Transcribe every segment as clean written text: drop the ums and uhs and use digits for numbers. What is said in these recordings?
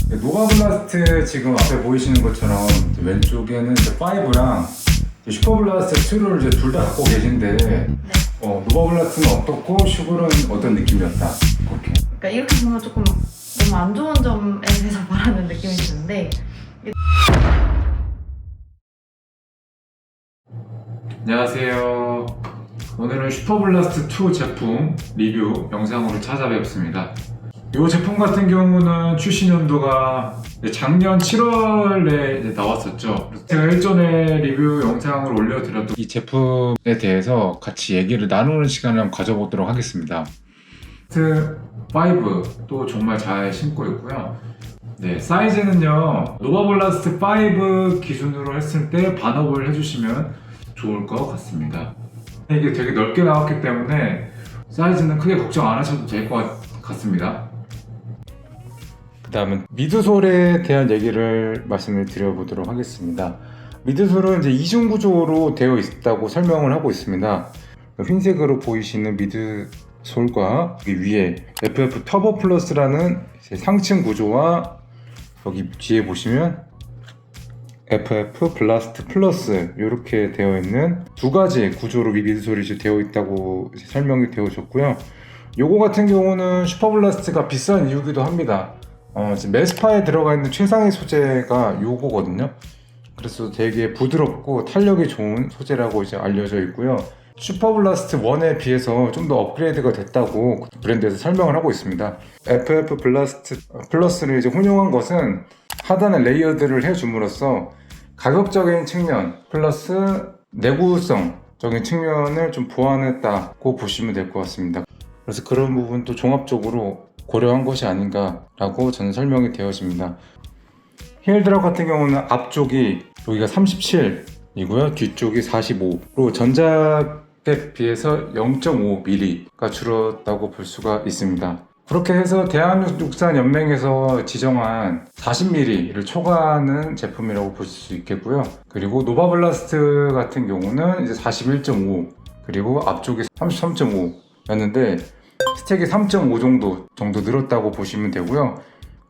노바블라스트 지금 앞에 보이시는 것처럼 왼쪽에는 이제 5랑 슈퍼블라스트 2를 이제 둘 다 갖고 계신데 노바블라스트는 어떻고 슈글은 어떤 느낌이었다? 그렇게. 그러니까 이렇게 보면 조금 너무 안 좋은 점에 대해서 말하는 느낌이 드는데 안녕하세요. 오늘은 슈퍼블라스트 2 제품 리뷰 영상으로 찾아뵙습니다. 이 제품 같은 경우는 출시 연도가 작년 7월에 나왔었죠. 제가 일전에 리뷰 영상을 올려드렸던 이 제품에 대해서 같이 얘기를 나누는 시간을 한번 가져보도록 하겠습니다. 5도 정말 잘 신고 있고요. 네, 사이즈는요, 노바블라스트 5 기준으로 했을 때 반업을 해주시면 좋을 것 같습니다. 이게 되게 넓게 나왔기 때문에 사이즈는 크게 걱정 안 하셔도 될 것 같습니다. 그 다음은 미드솔에 대한 얘기를 말씀을 드려보도록 하겠습니다. 미드솔은 이제 이중 구조로 되어 있다고 설명을 하고 있습니다. 흰색으로 보이시는 미드솔과 위에 FF 터보 플러스라는 상층 구조와 여기 뒤에 보시면 FF 블라스트 플러스 이렇게 되어 있는 두 가지 구조로 미드솔이 되어 있다고 설명이 되어졌고요. 요거 같은 경우는 슈퍼블라스트가 비싼 이유기도 합니다. 지금 메스파에 들어가 있는 최상위 소재가 요거거든요. 그래서 되게 부드럽고 탄력이 좋은 소재라고 이제 알려져 있고요. 슈퍼블라스트 1에 비해서 좀 더 업그레이드가 됐다고 브랜드에서 설명을 하고 있습니다. FF 블라스트 플러스를 이제 혼용한 것은 하단에 레이어드를 해줌으로써 가격적인 측면 플러스 내구성적인 측면을 좀 보완했다고 보시면 될 것 같습니다. 그래서 그런 부분도 종합적으로 고려한 것이 아닌가라고 저는 설명이 되어집니다. 힐드랍 같은 경우는 앞쪽이 여기가 37이고요. 뒤쪽이 45로 전작에 비해서 0.5mm가 줄었다고 볼 수가 있습니다. 그렇게 해서 대한육산연맹에서 지정한 40mm를 초과하는 제품이라고 볼 수 있겠고요. 그리고 노바블라스트 같은 경우는 이제 41.5 그리고 앞쪽이 33.5였는데 스택이 3.5 정도 늘었다고 보시면 되고요.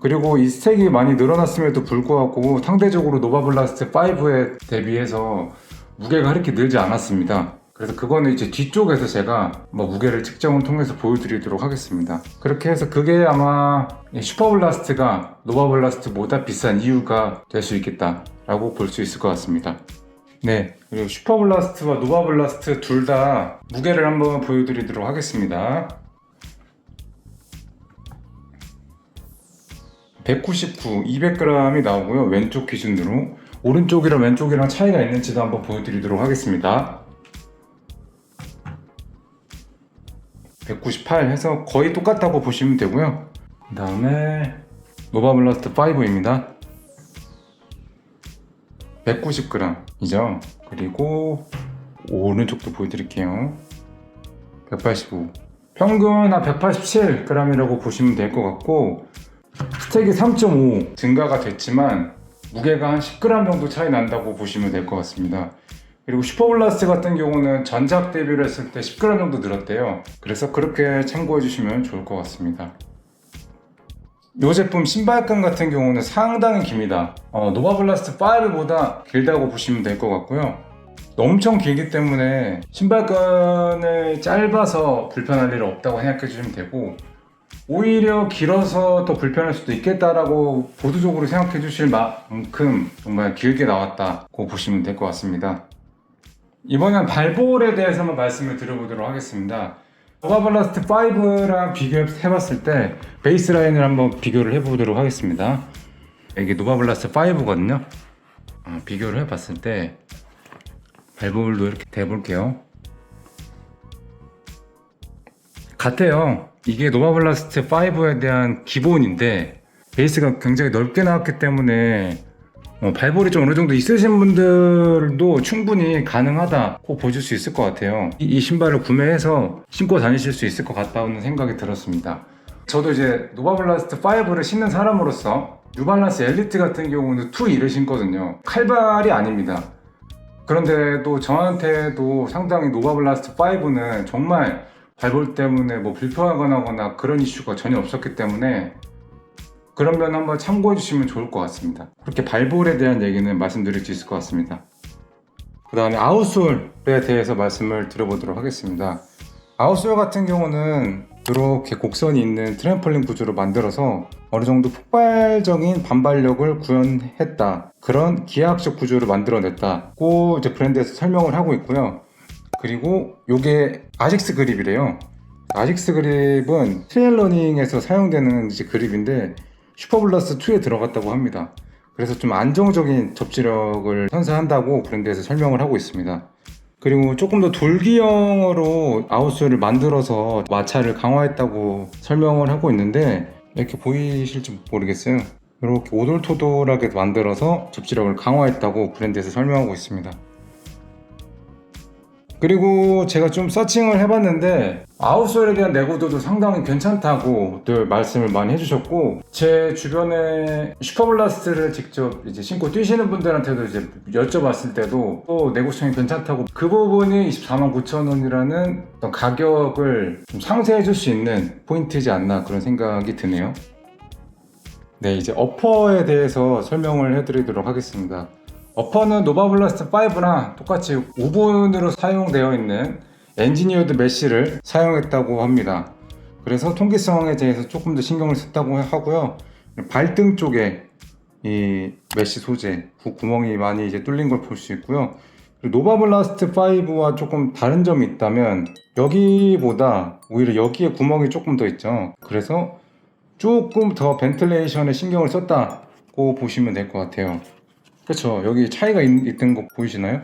그리고 이 스택이 많이 늘어났음에도 불구하고 상대적으로 노바블라스트 5에 대비해서 무게가 그렇게 늘지 않았습니다. 그래서 그거는 이제 뒤쪽에서 제가 무게를 측정을 통해서 보여드리도록 하겠습니다. 그렇게 해서 그게 아마 슈퍼블라스트가 노바블라스트보다 비싼 이유가 될 수 있겠다라고 볼 수 있을 것 같습니다. 네, 그리고 슈퍼블라스트와 노바블라스트 둘 다 무게를 한번 보여드리도록 하겠습니다. 199, 200g이 나오고요. 왼쪽 기준으로 오른쪽이랑 왼쪽이랑 차이가 있는지도 한번 보여드리도록 하겠습니다. 198 해서 거의 똑같다고 보시면 되고요. 그 다음에 노바블라스트 5입니다. 190g이죠. 그리고 오른쪽도 보여드릴게요. 185 평균 한 187g이라고 보시면 될 것 같고 스택이 3.5 증가가 됐지만 무게가 한 10g 정도 차이 난다고 보시면 될 것 같습니다. 그리고 슈퍼블라스트 같은 경우는 전작 데뷔를 했을 때 10g 정도 늘었대요. 그래서 그렇게 참고해 주시면 좋을 것 같습니다. 이 제품 신발끈 같은 경우는 상당히 깁니다. 노바블라스트 5보다 길다고 보시면 될 것 같고요. 엄청 길기 때문에 신발끈을 짧아서 불편할 일 없다고 생각해 주시면 되고 오히려 길어서 더 불편할 수도 있겠다라고 보수적으로 생각해 주실 만큼 정말 길게 나왔다고 보시면 될 것 같습니다. 이번엔 발볼에 대해서 한번 말씀을 드려보도록 하겠습니다. 노바블라스트 5랑 비교해봤을 때 베이스라인을 한번 비교를 해보도록 하겠습니다. 이게 노바블라스트 5거든요. 비교를 해봤을 때 발볼도 이렇게 대볼게요. 같아요. 이게 노바블라스트 5에 대한 기본인데 베이스가 굉장히 넓게 나왔기 때문에 발볼이 좀 어느 정도 있으신 분들도 충분히 가능하다고 보실 수 있을 것 같아요. 이 신발을 구매해서 신고 다니실 수 있을 것 같다는 생각이 들었습니다. 저도 이제 노바블라스트 5를 신는 사람으로서 뉴발란스 엘리트 같은 경우는 2를 신거든요. 칼발이 아닙니다. 그런데도 저한테도 상당히 노바블라스트 5는 정말 발볼 때문에 불편하거나 그런 이슈가 전혀 없었기 때문에 그런 면 한번 참고해 주시면 좋을 것 같습니다. 그렇게 발볼에 대한 얘기는 말씀드릴 수 있을 것 같습니다. 그 다음에 아웃솔에 대해서 말씀을 드려보도록 하겠습니다. 아웃솔 같은 경우는 이렇게 곡선이 있는 트램펄린 구조로 만들어서 어느 정도 폭발적인 반발력을 구현했다, 그런 기하학적 구조를 만들어냈다고 이제 브랜드에서 설명을 하고 있고요. 그리고 이게 아식스 그립이래요. 아식스 그립은 트레일 러닝에서 사용되는 이제 그립인데 슈퍼블라스트 2에 들어갔다고 합니다. 그래서 좀 안정적인 접지력을 선사한다고 브랜드에서 설명을 하고 있습니다. 그리고 조금 더 돌기형으로 아웃솔을 만들어서 마찰을 강화했다고 설명을 하고 있는데, 이렇게 보이실지 모르겠어요. 이렇게 오돌토돌하게 만들어서 접지력을 강화했다고 브랜드에서 설명하고 있습니다. 그리고 제가 좀 서칭을 해봤는데 아웃솔에 대한 내구도도 상당히 괜찮다고들 말씀을 많이 해주셨고, 제 주변에 슈퍼블라스트를 직접 이제 신고 뛰시는 분들한테도 이제 여쭤봤을 때도 또 내구성이 괜찮다고, 그 부분이 249,000원이라는 어떤 가격을 좀 상쇄해줄 수 있는 포인트이지 않나, 그런 생각이 드네요. 네, 이제 어퍼에 대해서 설명을 해드리도록 하겠습니다. 어퍼는 노바블라스트 5랑 똑같이 오븐으로 사용되어 있는 엔지니어드 메쉬를 사용했다고 합니다. 그래서 통기성에 대해서 조금 더 신경을 썼다고 하고요. 발등 쪽에 이 메쉬 소재 구멍이 많이 이제 뚫린 걸 볼 수 있고요. 노바블라스트 5와 조금 다른 점이 있다면 여기보다 오히려 여기에 구멍이 조금 더 있죠. 그래서 조금 더 벤틀레이션에 신경을 썼다고 보시면 될 것 같아요. 그렇죠. 여기 차이가 있던 거 보이시나요?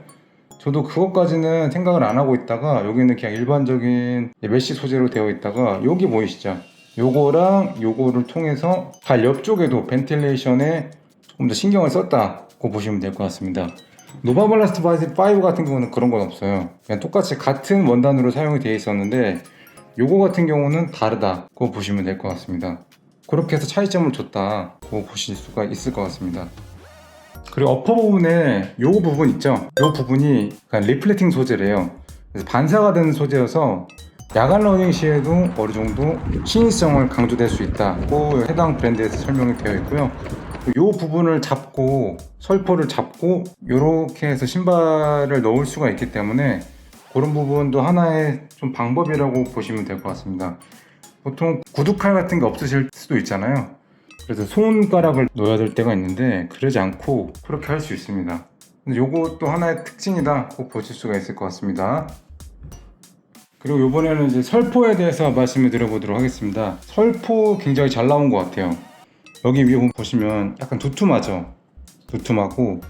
저도 그것까지는 생각을 안 하고 있다가 여기는 그냥 일반적인 메쉬 소재로 되어 있다가, 여기 보이시죠? 요거랑 요거를 통해서 발 옆쪽에도 벤틸레이션에 조금 더 신경을 썼다고 보시면 될 것 같습니다. 노바블라스트 5 같은 경우는 그런 건 없어요. 그냥 똑같이 같은 원단으로 사용이 되어 있었는데 요거 같은 경우는 다르다고 보시면 될 것 같습니다. 그렇게 해서 차이점을 줬다고 보실 수가 있을 것 같습니다. 그리고 어퍼 부분에 요 부분 있죠? 요 부분이 리플렉팅 소재래요. 그래서 반사가 되는 소재여서 야간 러닝 시에도 어느 정도 신인성을 강조될 수 있다고 해당 브랜드에서 설명이 되어 있고요. 요 부분을 잡고 설포를 잡고 요렇게 해서 신발을 넣을 수가 있기 때문에 그런 부분도 하나의 좀 방법이라고 보시면 될 것 같습니다. 보통 구두칼 같은 게 없으실 수도 있잖아요. 그래서 손가락을 넣어야 될 때가 있는데 그러지 않고 그렇게 할 수 있습니다. 요것도 하나의 특징이다 꼭 보실 수가 있을 것 같습니다. 그리고 이번에는 이제 설포에 대해서 말씀을 드려보도록 하겠습니다. 설포 굉장히 잘 나온 것 같아요. 여기 위에 보시면 약간 두툼하죠? 두툼하고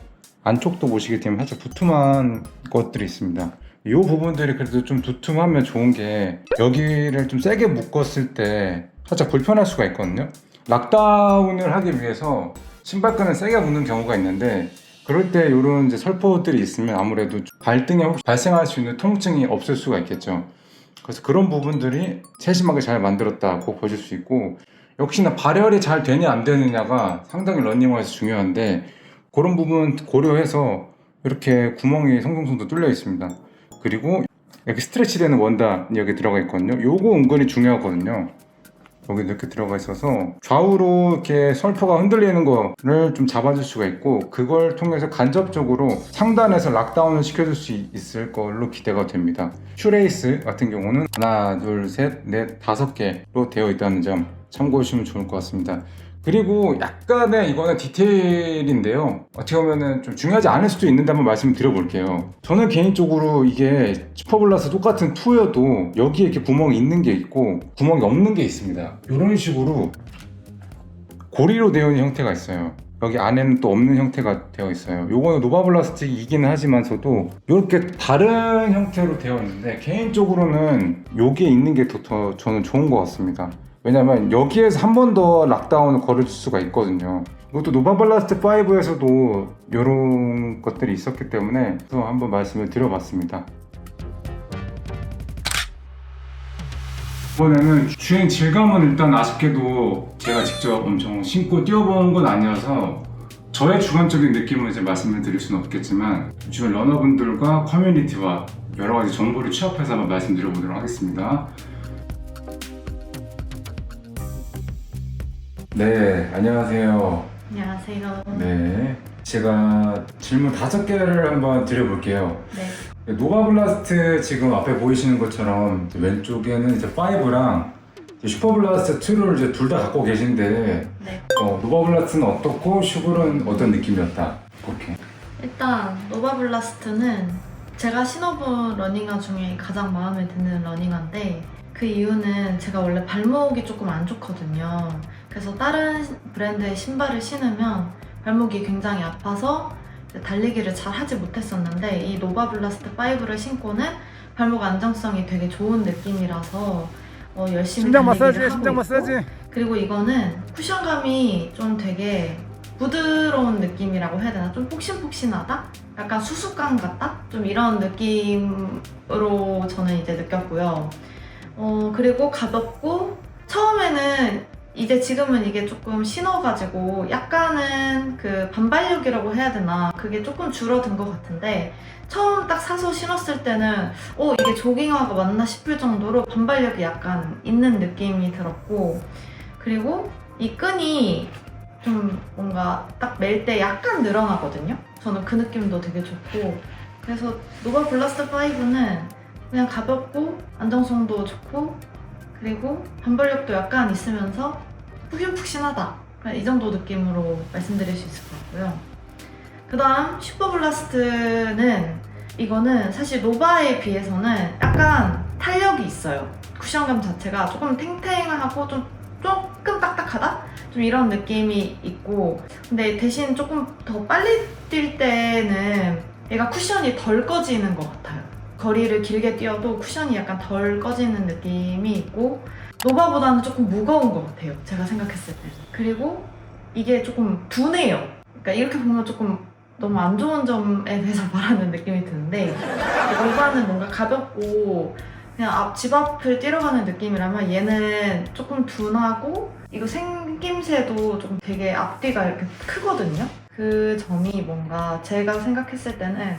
안쪽도 보시게 되면 살짝 두툼한 것들이 있습니다. 이 부분들이 그래도 좀 두툼하면 좋은 게 여기를 좀 세게 묶었을 때 살짝 불편할 수가 있거든요. 락다운을 하기 위해서 신발끈을 세게 묶는 경우가 있는데, 그럴 때 이런 이제 설포들이 있으면 아무래도 발등에 혹시 발생할 수 있는 통증이 없을 수가 있겠죠. 그래서 그런 부분들이 세심하게 잘 만들었다고 보실 수 있고, 역시나 발열이 잘 되냐 안 되느냐가 상당히 러닝화에서 중요한데 그런 부분 고려해서 이렇게 구멍이 송송송도 뚫려 있습니다. 그리고 이렇게 스트레치 되는 원단이 여기 들어가 있거든요. 요거 은근히 중요하거든요. 여기 이렇게 들어가 있어서 좌우로 이렇게 설포가 흔들리는 거를 좀 잡아줄 수가 있고, 그걸 통해서 간접적으로 상단에서 락다운을 시켜줄 수 있을 걸로 기대가 됩니다. 슈레이스 같은 경우는 하나, 둘, 셋, 넷, 5개로 되어 있다는 점 참고하시면 좋을 것 같습니다. 그리고 약간의 이거는 디테일인데요, 어떻게 보면 좀 중요하지 않을 수도 있는데 한번 말씀을 드려볼게요. 저는 개인적으로 이게 슈퍼블라스 똑같은 2여도 여기에 이렇게 구멍이 있는 게 있고 구멍이 없는 게 있습니다. 이런 식으로 고리로 되어 있는 형태가 있어요. 여기 안에는 또 없는 형태가 되어 있어요. 요거는 노바블라스틱이긴 하지만서도 이렇게 다른 형태로 되어 있는데 개인적으로는 여기에 있는 게 더 저는 좋은 것 같습니다. 왜냐면 여기에서 한 번 더 락다운을 걸어줄 수가 있거든요. 이것도 노바블라스트 5에서도 이런 것들이 있었기 때문에 또 한번 말씀을 드려봤습니다. 이번에는 주행 질감은 일단 아쉽게도 제가 직접 엄청 신고 뛰어본 건 아니어서 저의 주관적인 느낌을 이제 말씀을 드릴 수는 없겠지만, 주변 러너분들과 커뮤니티와 여러 가지 정보를 취합해서 한번 말씀드려보도록 하겠습니다. 네, 안녕하세요. 안녕하세요. 네, 제가 질문 5개를 한번 드려볼게요. 네. 노바블라스트 지금 앞에 보이시는 것처럼 왼쪽에는 이제 5랑 슈퍼블라스트 2를 이제 둘 다 갖고 계신데 네. 노바블라스트는 어떻고 슈블은 어떤 느낌이었다? 그렇게. 일단 노바블라스트는 제가 신어본 러닝화 중에 가장 마음에 드는 러닝화인데 그 이유는 제가 원래 발목이 조금 안 좋거든요. 그래서 다른 브랜드의 신발을 신으면 발목이 굉장히 아파서 달리기를 잘 하지 못했었는데 이 노바블라스트 5를 신고는 발목 안정성이 되게 좋은 느낌이라서 열심히 심장 달리기를 마사지, 하고 심장 있고, 마사지. 그리고 이거는 쿠션감이 좀 되게 부드러운 느낌이라고 해야 되나? 좀 폭신폭신하다? 약간 수수감 같다? 좀 이런 느낌으로 저는 이제 느꼈고요. 그리고 가볍고 처음에는 이제 지금은 이게 조금 신어가지고 약간은 그 반발력이라고 해야 되나? 그게 조금 줄어든 것 같은데 처음 딱 사서 신었을 때는 이게 조깅화가 맞나 싶을 정도로 반발력이 약간 있는 느낌이 들었고 그리고 이 끈이 좀 뭔가 딱 멜 때 약간 늘어나거든요. 저는 그 느낌도 되게 좋고 그래서 노바블라스트 5는 그냥 가볍고 안정성도 좋고 그리고 반발력도 약간 있으면서 푹신푹신하다. 그냥 이 정도 느낌으로 말씀드릴 수 있을 것 같고요. 그 다음 슈퍼블라스트는 이거는 사실 노바에 비해서는 약간 탄력이 있어요. 쿠션감 자체가 조금 탱탱하고 조금 딱딱하다? 좀 이런 느낌이 있고 근데 대신 조금 더 빨리 뛸 때는 얘가 쿠션이 덜 꺼지는 것 같아요. 거리를 길게 뛰어도 쿠션이 약간 덜 꺼지는 느낌이 있고 노바보다는 조금 무거운 것 같아요. 제가 생각했을 때. 그리고 이게 조금 둔해요. 그러니까 이렇게 보면 조금 너무 안 좋은 점에 대해서 말하는 느낌이 드는데 노바는 뭔가 가볍고 그냥 집 앞을 뛰어가는 느낌이라면 얘는 조금 둔하고 이거 생김새도 좀 되게 앞뒤가 이렇게 크거든요. 그 점이 뭔가 제가 생각했을 때는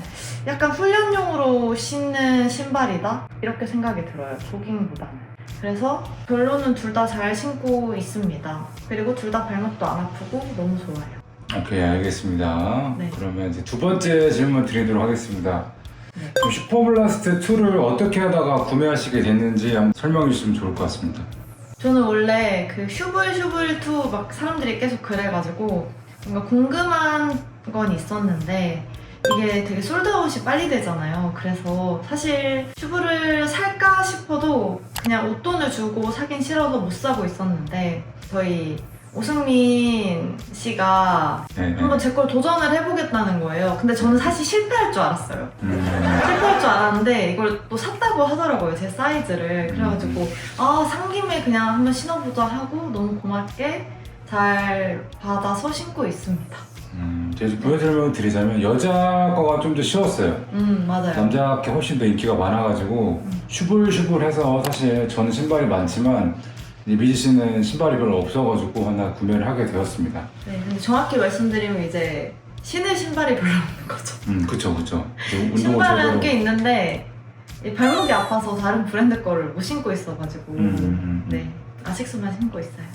약간 훈련용으로 신는 신발이다 이렇게 생각이 들어요. 조깅보다는. 그래서 결론은 둘 다 잘 신고 있습니다. 그리고 둘 다 발목도 안 아프고 너무 좋아요. 오케이, 알겠습니다. 네. 그러면 이제 두 번째 질문 드리도록 하겠습니다. 네. 그럼 슈퍼블라스트 2를 어떻게 하다가 구매하시게 됐는지 한번 설명해 주시면 좋을 것 같습니다. 저는 원래 그 슈블2 막 사람들이 계속 그래가지고 뭔가 궁금한 건 있었는데 이게 되게 솔드아웃이 빨리 되잖아요. 그래서 사실 슈브를 살까 싶어도 그냥 웃돈을 주고 사긴 싫어서 못 사고 있었는데 저희 오승민 씨가 네, 한번 제 걸 도전을 해보겠다는 거예요. 근데 저는 사실 실패할 줄 알았어요. 실패할 줄 알았는데 이걸 또 샀다고 하더라고요. 제 사이즈를. 그래가지고 산 김에 그냥 한번 신어보자 하고 너무 고맙게 잘 받아서 신고 있습니다. 제가 부연 설명을 드리자면 여자 거가 좀 더 쉬웠어요. 맞아요. 남자 게 훨씬 더 인기가 많아가지고 슈불슈불해서 사실 저는 신발이 많지만 이 미지 씨는 신발이 별로 없어가지고 하나 구매를 하게 되었습니다. 네, 근데 정확히 말씀드리면 이제 신을 신발이 별로 없는 거죠. 그쵸. 운동을 신발은 제대로. 꽤 있는데 이 발목이 아파서 다른 브랜드 거를 못 신고 있어가지고 네, 아식스만 신고 있어요.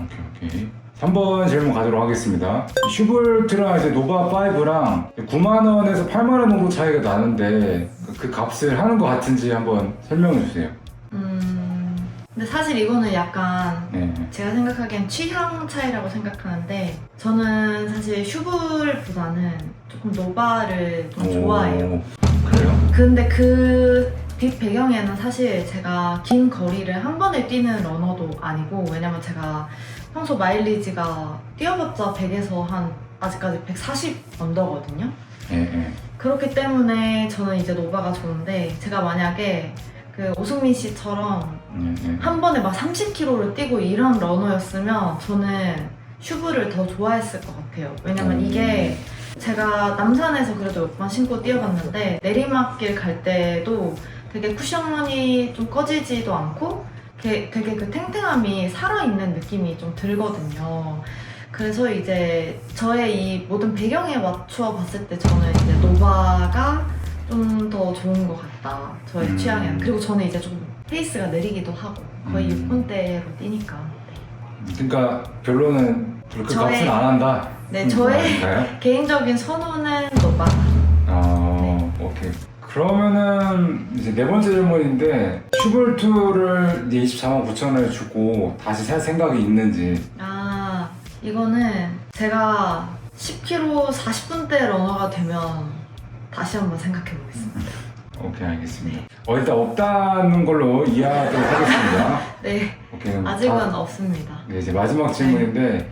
오케이. 3번 질문 가도록 하겠습니다. 슈블트랑 이제 노바 5랑 9만원에서 8만원 정도 차이가 나는데 그 값을 하는 것 같은지 한번 설명해 주세요. 근데 사실 이거는 약간 네. 제가 생각하기엔 취향 차이라고 생각하는데 저는 사실 슈블보다는 조금 노바를 좀 좋아해요. 그래요? 근데 그 뒷 배경에는 사실 제가 긴 거리를 한 번에 뛰는 러너도 아니고 왜냐면 제가 평소 마일리지가 뛰어봤자 100에서 한 아직까지 140 언더거든요. 네. 그렇기 때문에 저는 이제 노바가 좋은데 제가 만약에 그 오승민 씨처럼 한 번에 막 30km를 뛰고 이런 러너였으면 저는 슈브를 더 좋아했을 것 같아요. 왜냐면 이게 제가 남산에서 그래도 몇 번 신고 뛰어봤는데 내리막길 갈 때도 되게 쿠션이 좀 꺼지지도 않고 되게 그 탱탱함이 살아있는 느낌이 좀 들거든요. 그래서 이제 저의 이 모든 배경에 맞추어 봤을 때 저는 이제 노바가 좀 더 좋은 것 같다. 저의 취향에는. 그리고 저는 이제 조금 페이스가 느리기도 하고 거의 6분대로 뛰니까. 그러니까 결론은 불크값은 저의- 안 한다. 네, 저의 아닌가요? 개인적인 선호는 노바다. 오케이. 그러면은 이제 네 번째 질문인데 슈볼트를 이제 24만 9천 원에 주고 다시 살 생각이 있는지. 아, 이거는 제가 10km 40분대 러너가 되면 다시 한번 생각해 보겠습니다. 오케이, 알겠습니다. 일단 없다는 걸로 이해하도록 하겠습니다. 네, 오케이. 그럼 아직은 없습니다. 네, 이제 마지막 질문인데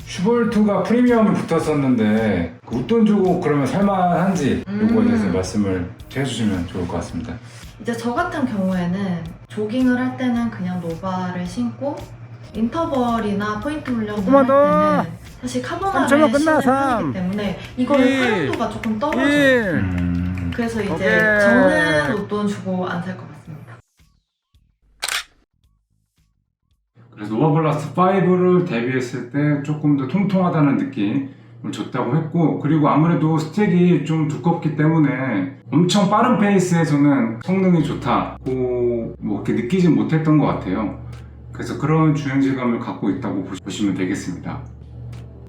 슈볼트가 프리미엄이 붙었었는데 그 웃돈 주고 그러면 살만한지 요거에 대해서 말씀을 해주시면 좋을 것 같습니다. 이제 저 같은 경우에는 조깅을 할 때는 그냥 노바를 신고 인터벌이나 포인트 훈련을 조금만 더. 할 때는 사실 카보나를 3초면 끝나, 신는 3, 편이기 때문에 이걸 1, 활용도가 조금 떨어져요. 1. 그래서 이제 오케이. 저는 웃돈 주고 안 살 것 같습니다. 그래서 노바블라스트 5를 데뷔했을 때 조금 더 통통하다는 느낌을 줬다고 했고, 그리고 아무래도 스택이 좀 두껍기 때문에 엄청 빠른 페이스에서는 성능이 좋다고 뭐 이렇게 느끼진 못했던 것 같아요. 그래서 그런 주행질감을 갖고 있다고 보시면 되겠습니다.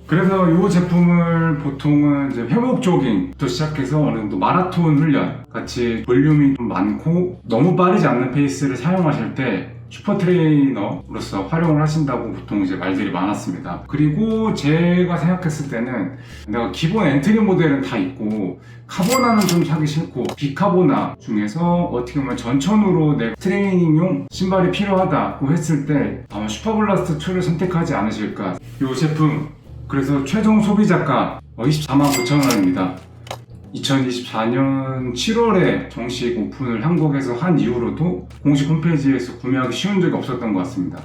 그래서 이 제품을 보통은 이제 회복 조깅부터 시작해서 어느 정도 마라톤 훈련 같이 볼륨이 좀 많고 너무 빠르지 않는 페이스를 사용하실 때 슈퍼 트레이너로서 활용을 하신다고 보통 이제 말들이 많았습니다. 그리고 제가 생각했을 때는 내가 기본 엔트리 모델은 다 있고 카보나는 좀 사기 싫고 비카보나 중에서 어떻게 보면 전천후로 내 트레이닝용 신발이 필요하다고 했을 때 아마 슈퍼블라스트 2를 선택하지 않으실까. 이 제품 그래서 최종 소비자가 24만 9천 원입니다. 2024년 7월에 정식 오픈을 한국에서 한 이후로도 공식 홈페이지에서 구매하기 쉬운 적이 없었던 것 같습니다.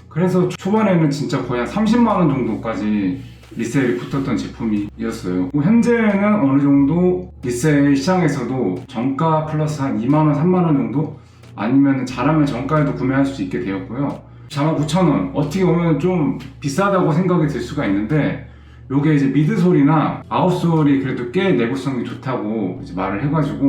그래서 초반에는 진짜 거의 한 30만 원 정도까지 리셀이 붙었던 제품이었어요. 현재는 어느 정도 리셀 시장에서도 정가 플러스 한 2만 원, 3만 원 정도 아니면 잘하면 정가에도 구매할 수 있게 되었고요. 49,000원 어떻게 보면 좀 비싸다고 생각이 들 수가 있는데 요게 이제 미드솔이나 아웃솔이 그래도 꽤 내구성이 좋다고 이제 말을 해가지고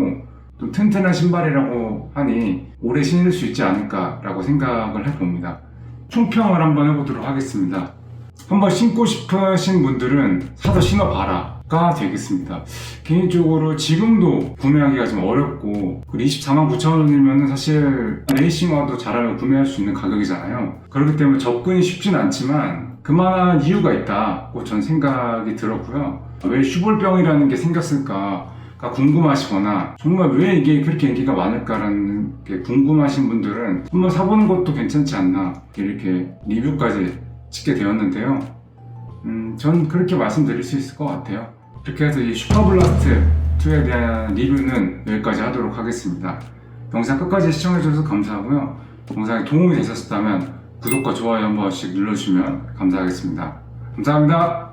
좀 튼튼한 신발이라고 하니 오래 신을 수 있지 않을까라고 생각을 해봅니다. 총평을 한번 해보도록 하겠습니다. 한번 신고 싶으신 분들은 사서 신어봐라가 되겠습니다. 개인적으로 지금도 구매하기가 좀 어렵고 24만 9천 원이면 사실 레이싱화도 잘하면 구매할 수 있는 가격이잖아요. 그렇기 때문에 접근이 쉽진 않지만 그만한 이유가 있다고 전 생각이 들었고요. 왜 슈볼병이라는 게 생겼을까가 궁금하시거나 정말 왜 이게 그렇게 인기가 많을까라는 게 궁금하신 분들은 한번 사보는 것도 괜찮지 않나 이렇게 리뷰까지 찍게 되었는데요. 전 그렇게 말씀드릴 수 있을 것 같아요. 이렇게 해서 이 슈퍼블라스트 2에 대한 리뷰는 여기까지 하도록 하겠습니다. 영상 끝까지 시청해주셔서 감사하고요. 영상이 도움이 되셨다면 구독과 좋아요 한 번씩 눌러주시면 감사하겠습니다. 감사합니다.